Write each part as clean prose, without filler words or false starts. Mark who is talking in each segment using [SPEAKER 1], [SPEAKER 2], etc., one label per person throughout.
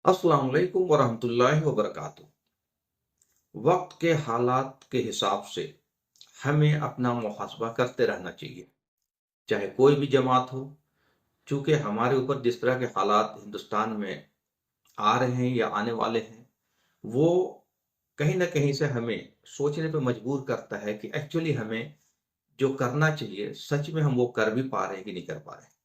[SPEAKER 1] अस्सलाम वालेकुम वरहमतुल्लाहि वबरकातुह। वक्त के हालात के हिसाब से हमें अपना मुहासबा करते रहना चाहिए, चाहे कोई भी जमात हो। चूंकि हमारे ऊपर जिस तरह के हालात हिंदुस्तान में आ रहे हैं या आने वाले हैं, वो कहीं ना कहीं से हमें सोचने पे मजबूर करता है कि एक्चुअली हमें जो करना चाहिए सच में हम वो कर भी पा रहे हैं कि नहीं कर पा रहे हैं।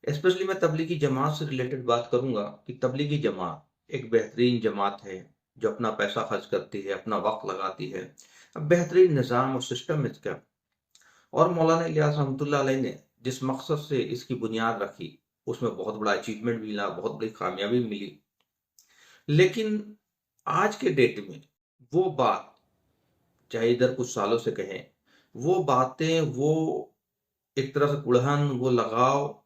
[SPEAKER 1] स्पेशली मैं तबलीगी जमात से रिलेटेड बात करूंगा कि तबलीगी जमात एक बेहतरीन जमात है जो अपना पैसा खर्च करती है, अपना वक्त लगाती है। अब बेहतरीन निज़ाम और सिस्टम इसका, और मौलाना इलियास रहमतुल्लाह अलैह ने जिस मकसद से इसकी बुनियाद रखी उसमें बहुत बड़ा अचीवमेंट भी मिला, बहुत बड़ी कामयाबी मिली। लेकिन आज के डेट में वो बात, चाहे इधर कुछ सालों से कहें, वो बातें, वो एक तरह से कुड़हन, वो लगाव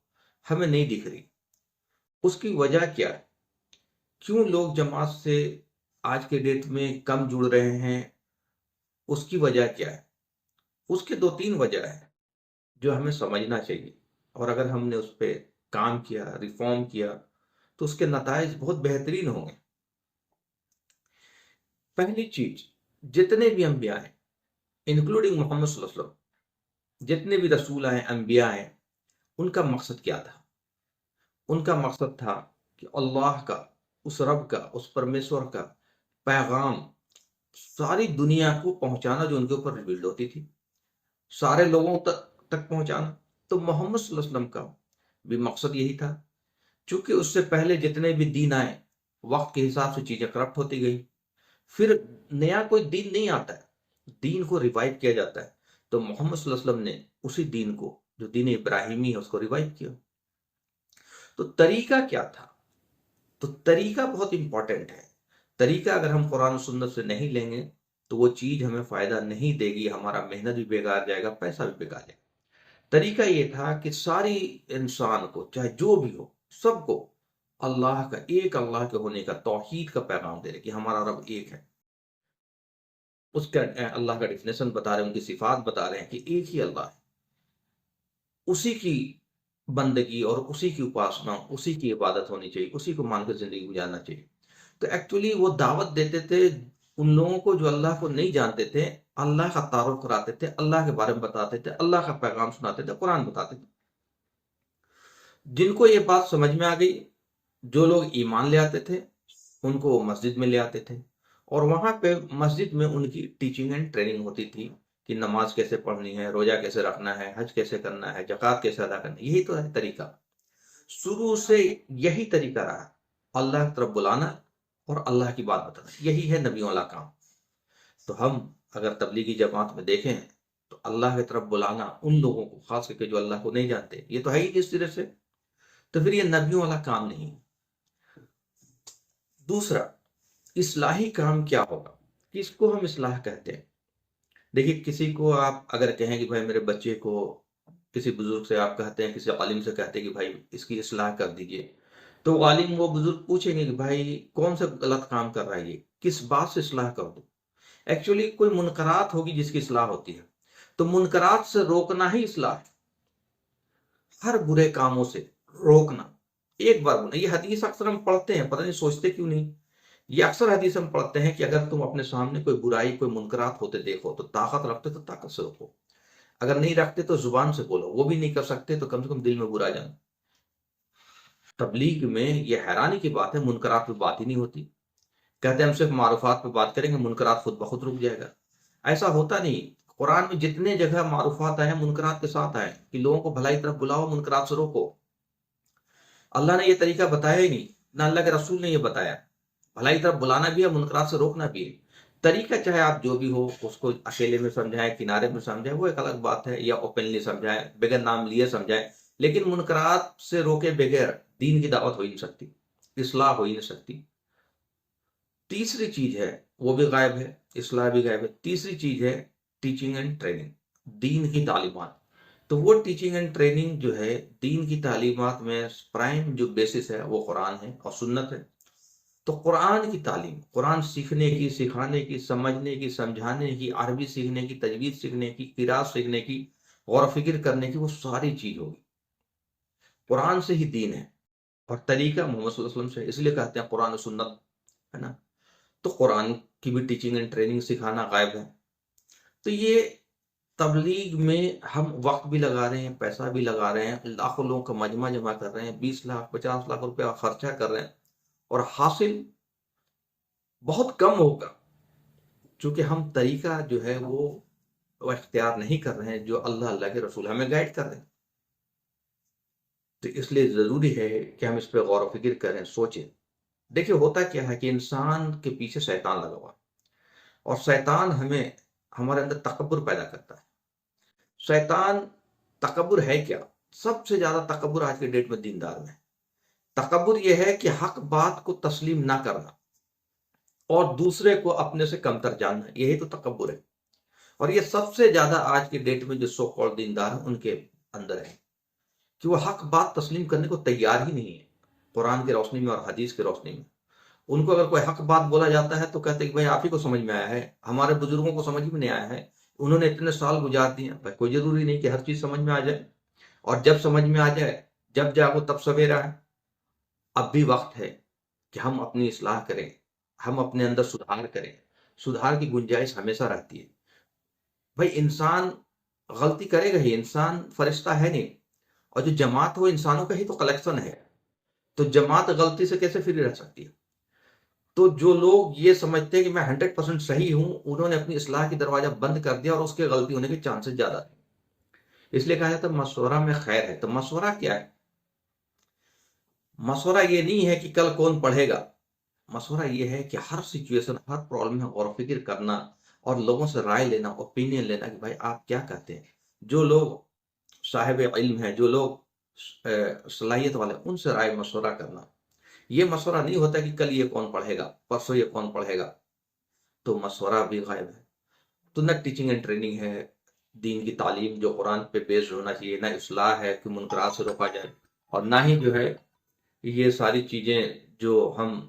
[SPEAKER 1] हमें नहीं दिख रही। उसकी वजह क्या है? क्यों लोग जमात से आज के डेट में कम जुड़ रहे हैं? उसकी वजह क्या है? उसके दो तीन वजह है जो हमें समझना चाहिए, और अगर हमने उस पर काम किया, रिफॉर्म किया, तो उसके नताइज बहुत बेहतरीन होंगे। पहली चीज, जितने भी अंबिया हैं, इंक्लूडिंग मोहम्मद सल्लल्लाहु अलैहि वसल्लम, जितने भी रसूल आए, अंबिया हैं, उनका मकसद क्या था? उनका मकसद था कि अल्लाह का, उस रब का, उस परमेश्वर का पैगाम सारी दुनिया को पहुंचाना, जो उनके ऊपर रिवील्ड होती थी, सारे लोगों तक पहुंचाना। तो मोहम्मद सल्लल्लाहु अलैहि वसल्लम का भी मकसद यही था। चूंकि उससे पहले जितने भी दीन आए, वक्त के हिसाब से चीजें करप्ट होती गई, फिर नया कोई दीन नहीं आता है, दीन को रिवाइव किया जाता है। तो मोहम्मद सल्लल्लाहु अलैहि वसल्लम ने उसी दीन को, जो दीन इब्राहिमी है, उसको रिवाइव किया। तो तरीका क्या था? तो तरीका बहुत इंपॉर्टेंट है। तरीका अगर हम कुरान और सुन्नत से नहीं लेंगे तो वो चीज हमें फायदा नहीं देगी, हमारा मेहनत भी बेकार जाएगा, पैसा भी बेकार जाएगा। तरीका ये था कि सारी इंसान को, चाहे जो भी हो, सबको अल्लाह का, एक अल्लाह के होने का, तौहीद का पैगाम दे रहे कि हमारा रब एक है। उसका अल्लाह का डिफिनेशन बता रहे हैं, उनकी सिफात बता रहे हैं कि एक ही अल्लाह है, उसी की बंदगी और उसी की उपासना, उसी की इबादत होनी चाहिए, उसी को मानकर जिंदगी गुजारना चाहिए। तो एक्चुअली वो दावत देते थे उन लोगों को जो अल्लाह को नहीं जानते थे, अल्लाह का तारुफ कराते थे, अल्लाह के बारे में बताते थे, अल्लाह का पैगाम सुनाते थे, कुरान बताते थे। जिनको ये बात समझ में आ गई, जो लोग ईमान ले आते थे, उनको वो मस्जिद में ले आते थे, और वहां पे मस्जिद में उनकी टीचिंग एंड ट्रेनिंग होती थी कि नमाज कैसे पढ़नी है, रोजा कैसे रखना है, हज कैसे करना है, जक़ात कैसे अदा करना है। यही तो है तरीका, शुरू से यही तरीका रहा, अल्लाह की तरफ बुलाना और अल्लाह की बात बताना, यही है नबियों वाला काम। तो हम अगर तबलीगी जमात में देखें तो अल्लाह की तरफ बुलाना उन लोगों को, खास करके जो अल्लाह को नहीं जानते, ये तो है ही नहीं इस तरह से, तो फिर ये नबियों वाला काम नहीं। दूसरा, इस्लाही काम क्या होगा, किसको हम इस्लाह कहते हैं? देखिए, किसी को आप अगर कहें कि भाई मेरे बच्चे को, किसी बुजुर्ग से आप कहते हैं, किसी आलिम से कहते हैं कि भाई इसकी इस्लाह कर दीजिए, तो आलिम, वो बुजुर्ग पूछेंगे कि भाई कौन सा गलत काम कर रहा है, ये किस बात से इस्लाह कर दो। एक्चुअली कोई मुनकरात होगी जिसकी इस्लाह होती है, तो मुनकरात से रोकना ही इस्लाह है। हर बुरे कामों से रोकना, एक बार बोलना। ये हदीस अक्सर हम पढ़ते हैं, पता नहीं सोचते क्यों नहीं। ये अक्सर हदीस हम पढ़ते हैं कि अगर तुम अपने सामने कोई बुराई, कोई मुनकरात होते देखो तो ताकत रखते तो ताकत से रोको, अगर नहीं रखते तो जुबान से बोलो, वो भी नहीं कर सकते तो कम से कम दिल में बुरा जाना। तबलीग में ये हैरानी की बात है, मुनकरात पे बात ही नहीं होती। कहते हैं हम सिर्फ मारूफात पे बात करेंगे, मुनकरात खुद ब खुद रुक जाएगा। ऐसा होता नहीं। कुरान में जितने जगह मारूफात आए हैं, मुनकरात के साथ आए कि लोगों को भलाई तरफ बुलाओ, मुनकरात से रोको। अल्लाह ने ये तरीका बताया ही नहीं, ना अल्लाह के रसूल ने ये बताया। भलाई तरफ बुलाना भी है, मुनकरात से रोकना भी है। तरीका चाहे आप जो भी हो, उसको अकेले में समझाएं, किनारे में समझाएं, वो एक अलग बात है, या ओपनली समझाएं, बगैर नाम लिए समझाएं। लेकिन मुनकरात से रोके बगैर दीन की दावत हो ही नहीं सकती, इस्लाह हो ही नहीं सकती। तीसरी चीज है, वो भी गायब है, इस्लाह भी गायब है। तीसरी चीज है टीचिंग एंड ट्रेनिंग, दीन की तालीमात। तो वो टीचिंग एंड ट्रेनिंग जो है, दीन की तालीमात में प्राइम जो बेसिस है वो कुरान है और सुन्नत है। तो कुरान की तालीम, कुरान सीखने की, सिखाने की, समझने की, समझाने की, अरबी सीखने की, तजवीद सीखने की, किरात सीखने की, गौर फिक्र करने की, वो सारी चीज होगी। कुरान से ही दीन है। اور طریقہ محمد صلی اللہ علیہ وسلم سے، اس لیے کہتے ہیں قرآن و سنت، ہے نا؟ تو قرآن کی بھی ٹیچنگ اینڈ ٹریننگ سکھانا غائب ہے۔ تو یہ تبلیغ میں ہم وقت بھی لگا رہے ہیں، پیسہ بھی لگا رہے ہیں، لاکھوں لوگوں کا مجمع جمع کر رہے ہیں، 20 لاکھ 50 لاکھ روپیہ خرچہ کر رہے ہیں، اور حاصل بہت کم ہوگا، چونکہ ہم طریقہ جو ہے وہ اختیار نہیں کر رہے ہیں جو اللہ کے رسول ہمیں گائیڈ کر رہے ہیں۔ تو اس لیے ضروری ہے کہ ہم اس پہ غور و فکر کریں، سوچیں۔ دیکھیں ہوتا کیا ہے کہ انسان کے پیچھے شیطان لگا ہوا ہے، اور شیطان ہمارے اندر تکبر پیدا کرتا ہے۔ شیطان تکبر ہے کیا؟ سب سے زیادہ تکبر آج کے ڈیٹ میں دیندار میں ہے۔ تکبر یہ ہے کہ حق بات کو تسلیم نہ کرنا اور دوسرے کو اپنے سے کمتر جاننا، یہی تو تکبر ہے۔ اور یہ سب سے زیادہ آج کے ڈیٹ میں جو سو کالڈ دیندار ہیں ان کے اندر ہے، کہ وہ حق بات تسلیم کرنے کو تیار ہی نہیں ہے، قرآن کی روشنی میں اور حدیث کی روشنی میں۔ ان کو اگر کوئی حق بات بولا جاتا ہے تو کہتے ہیں کہ بھائی آپ ہی کو سمجھ میں آیا ہے، ہمارے بزرگوں کو سمجھ میں نہیں آیا ہے، انہوں نے اتنے سال گزار دیے۔ بھائی کوئی ضروری نہیں کہ ہر چیز سمجھ میں آ جائے، اور جب سمجھ میں آ جائے، جب جاگو تب سویرا ہے۔ اب بھی وقت ہے کہ ہم اپنی اصلاح کریں، ہم اپنے اندر سدھار کریں۔ سدھار کی گنجائش ہمیشہ رہتی ہے۔ بھائی انسان غلطی کرے گا ہی، انسان فرشتہ ہے نہیں، اور جو جماعت وہ انسانوں کا ہی تو کلیکشن ہے، تو جماعت غلطی سے کیسے فری رہ سکتی ہے؟ تو جو لوگ یہ سمجھتے ہیں کہ میں 100% صحیح ہوں، انہوں نے اپنی اصلاح کی دروازہ بند کر دیا، اور اس کے غلطی ہونے کے چانسز زیادہ تھے۔ اس لیے کہا جاتا ہے مشورہ میں خیر ہے۔ تو مشورہ کیا ہے؟ مشورہ یہ نہیں ہے کہ کل کون پڑھے گا، مشورہ یہ ہے کہ ہر سچویشن، ہر پرابلم میں غور و فکر کرنا، اور لوگوں سے رائے لینا، اوپینین لینا کہ بھائی آپ کیا کہتے ہیں۔ جو لوگ صاحب علم ہیں، جو لوگ صلاحیت والے، ان سے رائے مشورہ کرنا۔ یہ مشورہ نہیں ہوتا کہ کل یہ کون پڑھے گا، پرسوں یہ کون پڑھے گا، تو مشورہ بھی غائب ہے۔ تو نہ ٹیچنگ اینڈ ٹریننگ ہے، دین کی تعلیم جو قرآن پہ بیسڈ ہونا چاہیے، نہ اصلاح ہے کہ منکرات سے روکا جائے، اور نہ ہی جو ہے یہ ساری چیزیں جو ہم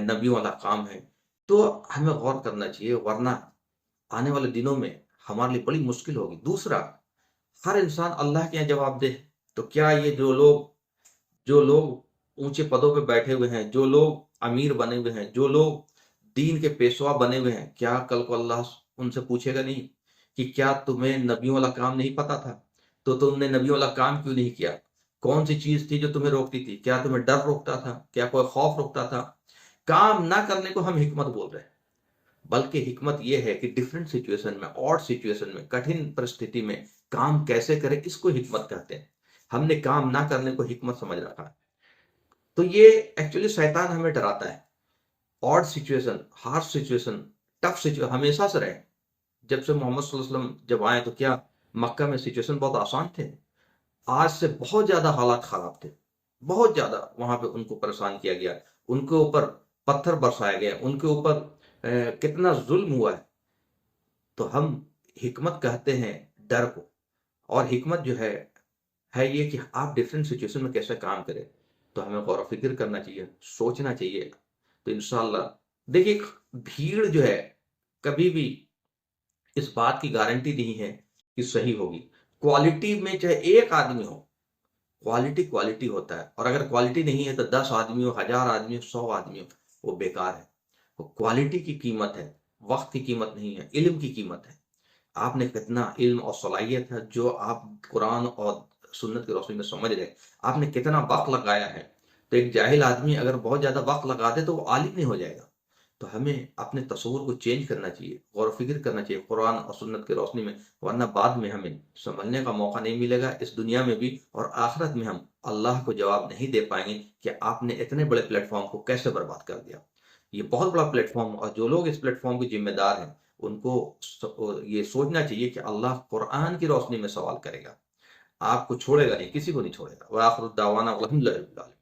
[SPEAKER 1] نبیوں والا کام ہے۔ تو ہمیں غور کرنا چاہیے، ورنہ آنے والے دنوں میں ہمارے لیے بڑی مشکل ہوگی۔ دوسرا، ہر انسان اللہ کے یہاں جواب دے، تو کیا یہ جو لوگ اونچے پدوں پہ بیٹھے ہوئے ہیں، جو لوگ امیر بنے ہوئے ہیں، جو لوگ دین کے پیشوا بنے ہوئے ہیں، کیا کل کو اللہ ان سے پوچھے گا نہیں کہ کیا تمہیں نبیوں والا کام نہیں پتا تھا؟ تو تم نے نبیوں والا کام کیوں نہیں کیا؟ کون سی چیز تھی جو تمہیں روکتی تھی؟ کیا تمہیں ڈر روکتا تھا؟ کیا کوئی خوف روکتا تھا؟ کام نہ کرنے کو ہم حکمت بول رہے ہیں، بلکہ حکمت یہ ہے کہ ڈفرینٹ سچویشن میں، اور سچویشن میں، کٹھن پرستھتی میں کام کیسے کریں، اس کو حکمت کہتے ہیں۔ ہم نے کام نہ کرنے کو حکمت سمجھ رکھا ہے۔ تو یہ ایکچولی شیطان ہمیں ڈراتا ہے۔ Odd situation, harsh situation, tough situation ہمیشہ سے رہے۔ جب سے محمد صلی اللہ علیہ وسلم جب آئے تو کیا مکہ میں سچویشن بہت آسان تھے؟ آج سے بہت زیادہ حالات خراب تھے، بہت زیادہ وہاں پہ ان کو پریشان کیا گیا، ان کے اوپر پتھر برسایا گیا، ان کے اوپر کتنا ظلم ہوا ہے۔ تو ہم حکمت کہتے ہیں ڈر کو، اور حکمت جو ہے یہ کہ آپ ڈفرینٹ سچویشن میں کیسے کام کریں۔ تو ہمیں غور و فکر کرنا چاہیے، سوچنا چاہیے۔ تو انشاءاللہ دیکھیے، بھیڑ جو ہے کبھی بھی اس بات کی گارنٹی نہیں ہے کہ صحیح ہوگی۔ کوالٹی میں چاہے ایک آدمی ہو، کوالٹی ہوتا ہے، اور اگر کوالٹی نہیں ہے تو 10 آدمی ہو، 1000 آدمی ہو، 100 آدمی ہو، وہ بیکار ہے۔ کوالٹی کی قیمت ہے، وقت کی قیمت نہیں ہے، علم کی قیمت ہے۔ آپ نے کتنا علم اور صلاحیت ہے جو آپ قرآن اور سنت کی روشنی میں سمجھ رہے، آپ نے کتنا وقت لگایا ہے۔ تو ایک جاہل آدمی اگر بہت زیادہ وقت لگا دے تو وہ عالم نہیں ہو جائے گا۔ تو ہمیں اپنے تصور کو چینج کرنا چاہیے، غور و فکر کرنا چاہیے قرآن اور سنت کی روشنی میں، ورنہ بعد میں ہمیں سنبھلنے کا موقع نہیں ملے گا، اس دنیا میں بھی، اور آخرت میں ہم اللہ کو جواب نہیں دے پائیں گے کہ آپ نے اتنے بڑے پلیٹ فارم کو کیسے برباد کر دیا۔ یہ بہت بڑا پلیٹ فارم، اور جو لوگ اس پلیٹ فارم کے ذمہ دار ہیں ان کو یہ سوچنا چاہیے کہ اللہ قرآن کی روشنی میں سوال کرے گا، آپ کو چھوڑے گا نہیں، کسی کو نہیں چھوڑے گا۔ وآخر الدعوانا الحمد للہ رب العالمین۔